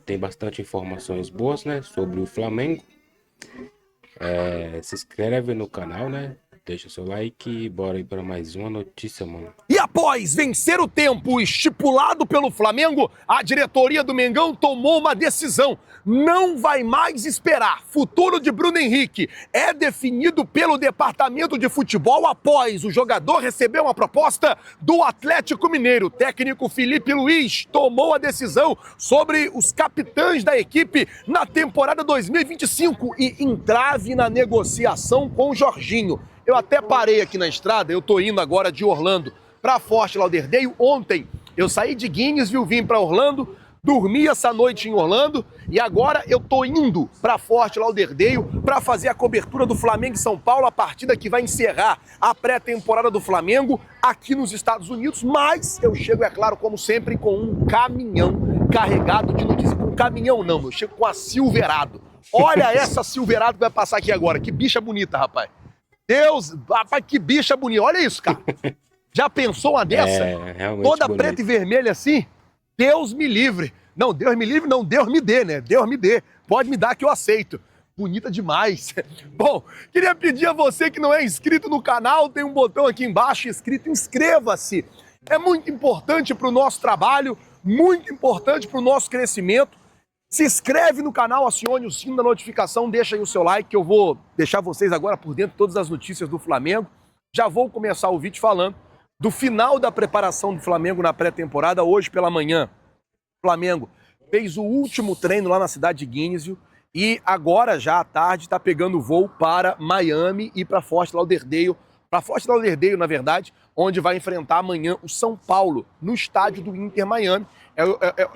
tem bastante informações boas, né, sobre o Flamengo. Se inscreve no canal, né? Deixa seu like e bora aí para mais uma notícia, mano. E após vencer o tempo estipulado pelo Flamengo, a diretoria do Mengão tomou uma decisão. Não vai mais esperar. Futuro de Bruno Henrique é definido pelo departamento de futebol após o jogador receber uma proposta do Atlético Mineiro. O técnico Felipe Luiz tomou a decisão sobre os capitães da equipe na temporada 2025 e entrave na negociação com o Jorginho. Eu até parei aqui na estrada, eu tô indo agora de Orlando para Fort Lauderdale. Ontem eu saí de Gainesville, vim para Orlando, dormi essa noite em Orlando e agora eu tô indo para Fort Lauderdale para fazer a cobertura do Flamengo e São Paulo, a partida que vai encerrar a pré-temporada do Flamengo aqui nos Estados Unidos. Mas eu chego, é claro, como sempre, com um caminhão carregado de notícias. Com um caminhão não, eu chego com a Silverado. Olha essa Silverado que vai passar aqui agora, que bicha bonita, rapaz. Deus, rapaz, que bicha bonita. Olha isso, cara. Já pensou uma dessa? Realmente toda bonito. preta e vermelha assim? Deus me livre. Não, Deus me livre, não, Deus me dê, né? Deus me dê. Pode me dar que eu aceito. Bonita demais. Bom, queria pedir a você que não é inscrito no canal, tem um botão aqui embaixo escrito inscreva-se. É muito importante para o nosso trabalho, muito importante para o nosso crescimento. Se inscreve no canal, acione o sino da notificação, deixa aí o seu like, que eu vou deixar vocês agora por dentro de todas as notícias do Flamengo. Já vou começar o vídeo falando do final da preparação do Flamengo na pré-temporada. Hoje pela manhã, o Flamengo fez o último treino lá na cidade de Gainesville e agora já à tarde está pegando voo para Miami e para Fort Lauderdale. Para Fort Lauderdale, na verdade, onde vai enfrentar amanhã o São Paulo, no estádio do Inter Miami.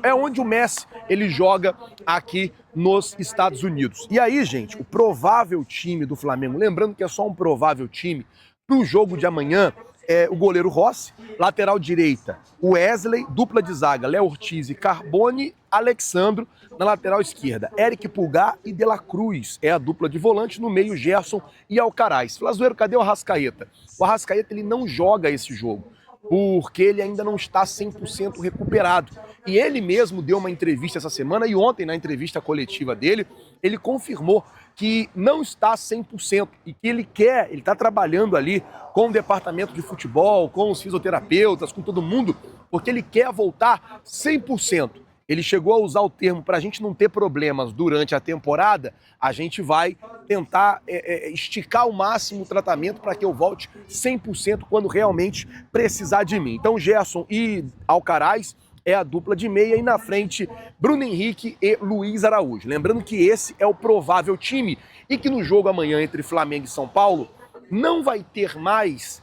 É onde o Messi ele joga aqui nos Estados Unidos. E aí, gente, o provável time do Flamengo, lembrando que é só um provável time, para o jogo de amanhã, o goleiro Rossi, lateral direita, Wesley, dupla de zaga, Léo Ortiz e Carbone, Alexandro, na lateral esquerda, Eric Pulgar e De La Cruz, é a dupla de volante, no meio Gerson e Alcaraz. Flazoeiro, cadê o Arrascaeta? O Arrascaeta ele não joga esse jogo, porque ele ainda não está 100% recuperado. E ele mesmo deu uma entrevista essa semana, e ontem na entrevista coletiva dele, ele confirmou que não está 100% e que ele está trabalhando ali com o departamento de futebol, com os fisioterapeutas, com todo mundo, porque ele quer voltar 100%. Ele chegou a usar o termo, para a gente não ter problemas durante a temporada, a gente vai tentar esticar ao máximo o tratamento para que eu volte 100% quando realmente precisar de mim. Então Gerson e Alcaraz é a dupla de meia e na frente Bruno Henrique e Luiz Araújo. Lembrando que esse é o provável time e que no jogo amanhã entre Flamengo e São Paulo não vai ter mais,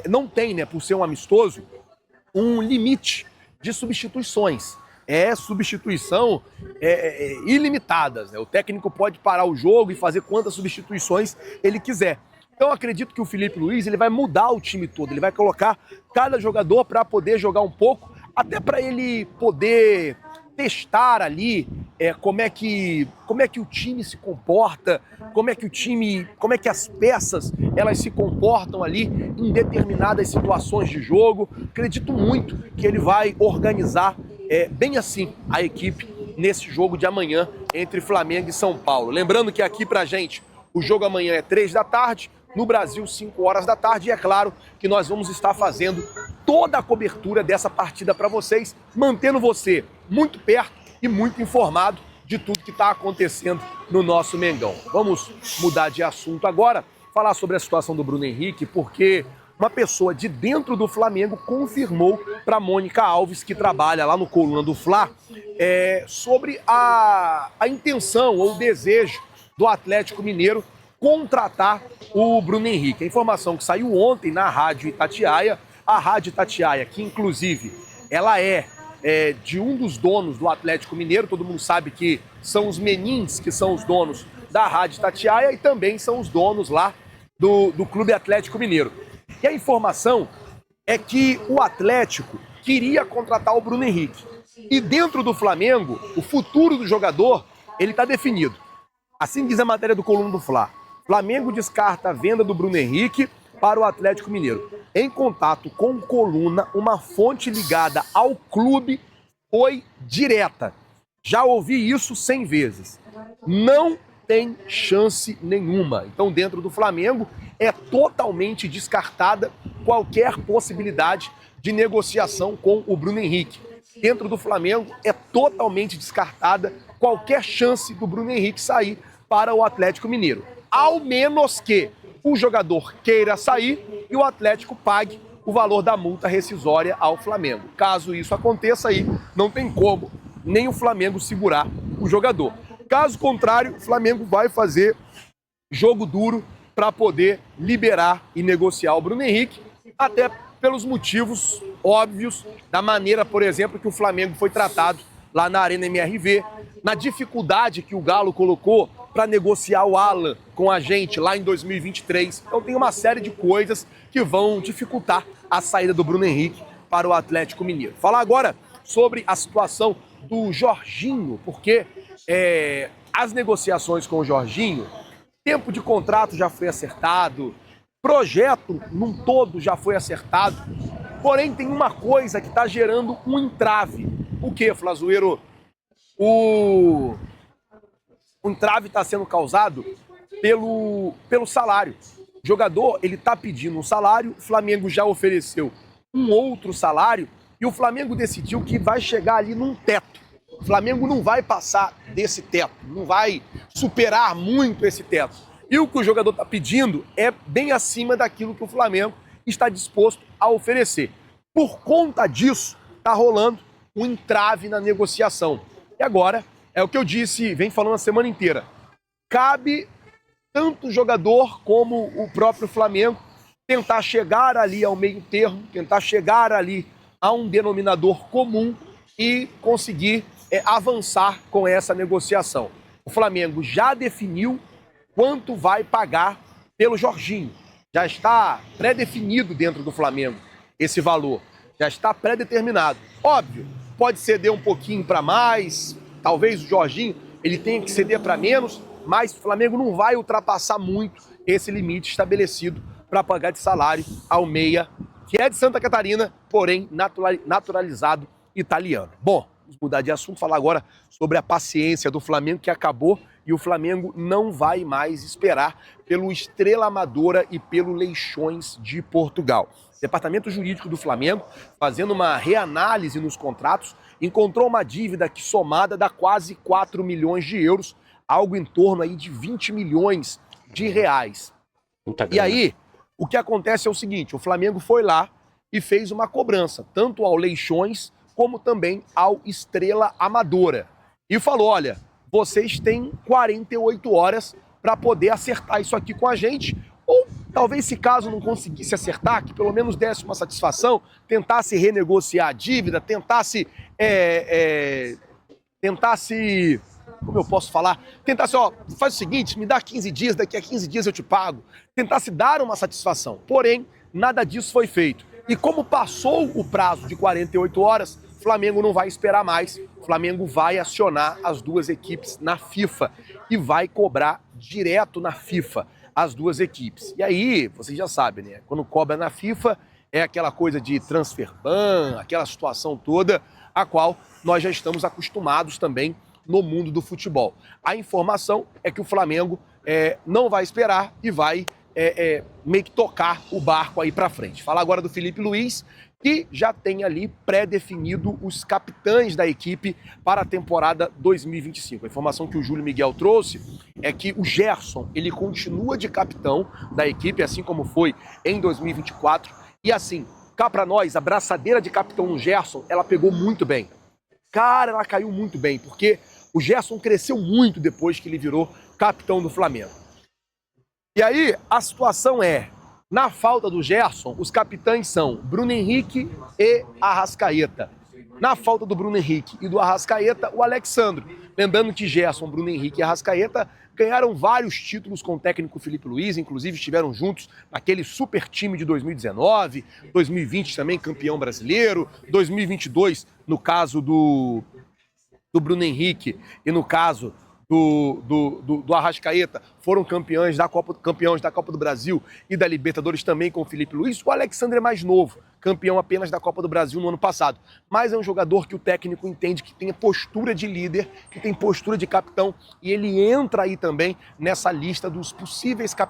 não tem, né, por ser um amistoso, um limite de substituições. Substituição ilimitadas, né? O técnico pode parar o jogo e fazer quantas substituições ele quiser. Então eu acredito que o Felipe Luiz ele vai mudar o time todo, ele vai colocar cada jogador para poder jogar um pouco, até para ele poder testar ali como é que o time se comporta, como é que as peças elas se comportam ali em determinadas situações de jogo. Acredito muito que ele vai organizar bem assim a equipe nesse jogo de amanhã entre Flamengo e São Paulo. Lembrando que aqui pra gente o jogo amanhã é 3 da tarde, no Brasil 5 horas da tarde, e é claro que nós vamos estar fazendo toda a cobertura dessa partida para vocês, mantendo você muito perto e muito informado de tudo que está acontecendo no nosso Mengão. Vamos mudar de assunto agora, falar sobre a situação do Bruno Henrique, porque uma pessoa de dentro do Flamengo confirmou para Mônica Alves, que trabalha lá no Coluna do Fla, sobre a intenção ou o desejo do Atlético Mineiro contratar o Bruno Henrique. A informação que saiu ontem na Rádio Itatiaia, a Rádio Itatiaia, que inclusive ela é de um dos donos do Atlético Mineiro, todo mundo sabe que são os Menins que são os donos da Rádio Itatiaia e também são os donos lá do Clube Atlético Mineiro. E a informação é que o Atlético queria contratar o Bruno Henrique. E dentro do Flamengo, o futuro do jogador, ele está definido. Assim diz a matéria do Coluna do Fla. Flamengo descarta a venda do Bruno Henrique para o Atlético Mineiro. Em contato com o Coluna, uma fonte ligada ao clube foi direta. Já ouvi isso 100 vezes. Não tem chance nenhuma. Então, dentro do Flamengo, é totalmente descartada qualquer possibilidade de negociação com o Bruno Henrique. Dentro do Flamengo, é totalmente descartada qualquer chance do Bruno Henrique sair para o Atlético Mineiro. Ao menos que o jogador queira sair e o Atlético pague o valor da multa rescisória ao Flamengo. Caso isso aconteça aí, não tem como nem o Flamengo segurar o jogador. Caso contrário, o Flamengo vai fazer jogo duro para poder liberar e negociar o Bruno Henrique, até pelos motivos óbvios da maneira, por exemplo, que o Flamengo foi tratado lá na Arena MRV, na dificuldade que o Galo colocou para negociar o Alan com a gente lá em 2023. Então tem uma série de coisas que vão dificultar a saída do Bruno Henrique para o Atlético Mineiro. Falar agora sobre a situação do Jorginho, porque as negociações com o Jorginho, tempo de contrato já foi acertado, projeto num todo já foi acertado, porém tem uma coisa que está gerando um entrave. O que, Flazoeiro? O entrave está sendo causado pelo salário. O jogador, ele está pedindo um salário, o Flamengo já ofereceu um outro salário e o Flamengo decidiu que vai chegar ali num teto. O Flamengo não vai passar desse teto, não vai superar muito esse teto. E o que o jogador está pedindo é bem acima daquilo que o Flamengo está disposto a oferecer. Por conta disso, está rolando um entrave na negociação. E agora, é o que eu disse, vem falando a semana inteira. Cabe tanto o jogador como o próprio Flamengo tentar chegar ali ao meio termo, tentar chegar ali a um denominador comum e conseguir avançar com essa negociação. O Flamengo já definiu quanto vai pagar pelo Jorginho. Já está pré-definido dentro do Flamengo esse valor. Já está pré-determinado. Óbvio, pode ceder um pouquinho para mais, talvez o Jorginho ele tenha que ceder para menos, mas o Flamengo não vai ultrapassar muito esse limite estabelecido para pagar de salário ao meia, que é de Santa Catarina, porém naturalizado italiano. Bom, vamos mudar de assunto, falar agora sobre a paciência do Flamengo que acabou e o Flamengo não vai mais esperar pelo Estrela Amadora e pelo Leixões de Portugal. O Departamento Jurídico do Flamengo, fazendo uma reanálise nos contratos, encontrou uma dívida que somada dá quase 4 milhões de euros, algo em torno aí de 20 milhões de reais. E aí, o que acontece é o seguinte, o Flamengo foi lá e fez uma cobrança, tanto ao Leixões como também ao Estrela Amadora. E falou, olha, vocês têm 48 horas para poder acertar isso aqui com a gente, ou talvez, se caso não conseguisse acertar, que pelo menos desse uma satisfação, tentasse renegociar a dívida, tentasse, como eu posso falar, tentasse, ó, faz o seguinte, me dá 15 dias, daqui a 15 dias eu te pago, tentasse dar uma satisfação. Porém, nada disso foi feito. E como passou o prazo de 48 horas, o Flamengo não vai esperar mais, o Flamengo vai acionar as duas equipes na FIFA e vai cobrar direto na FIFA as duas equipes. E aí, vocês já sabem, né? Quando cobra na FIFA, é aquela coisa de transfer ban, aquela situação toda, a qual nós já estamos acostumados também no mundo do futebol. A informação é que o Flamengo não vai esperar e vai meio que tocar o barco aí para frente. Falar agora do Felipe Luiz, que já tem ali pré-definido os capitães da equipe para a temporada 2025. A informação que o Júlio Miguel trouxe é que o Gerson, ele continua de capitão da equipe, assim como foi em 2024. E assim, cá para nós, a braçadeira de capitão no Gerson, ela pegou muito bem. Cara, ela caiu muito bem, porque o Gerson cresceu muito depois que ele virou capitão do Flamengo. E aí, a situação é, na falta do Gerson, os capitães são Bruno Henrique e Arrascaeta. Na falta do Bruno Henrique e do Arrascaeta, o Alexandro. Lembrando que Gerson, Bruno Henrique e Arrascaeta ganharam vários títulos com o técnico Felipe Luiz, inclusive estiveram juntos naquele super time de 2019, 2020 também campeão brasileiro, 2022 no caso do Bruno Henrique e no caso do Arrascaeta, foram campeões da Copa do Brasil e da Libertadores também com o Felipe Luiz. O Alexandre é mais novo, campeão apenas da Copa do Brasil no ano passado. Mas é um jogador que o técnico entende que tem postura de líder, que tem postura de capitão, e ele entra aí também nessa lista dos possíveis capitães